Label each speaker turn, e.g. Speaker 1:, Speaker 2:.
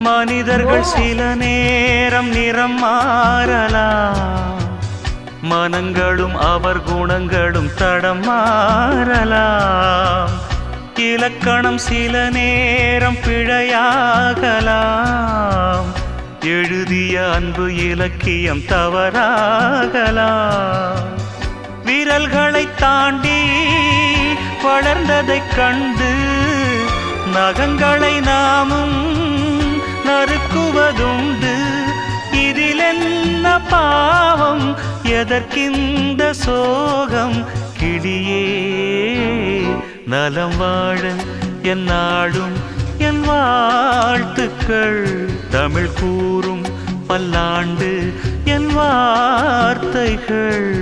Speaker 1: மனிதர்கள் சில நேரம் நிறம் மாறலாம், மனங்களும் அவர் குணங்களும் தடம் மாறலாம். இலக்கணம் சில நேரம் பிழையாகலாம், எழுதிய அன்பு இலக்கியம் தவறாகலாம். விரல்களை தாண்டி வளர்ந்ததைக் கண்டு நகங்களை நாமும் நறுக்குவதுண்டு. இதில் என்ன பாவம், எதற்கிந்த சோகம்? கிளியே நலம் வாழ என் நாடும் என் வாழ்த்துக்கள், தமிழ் கூறும் பல்லாண்டு என் வார்த்தைகள்.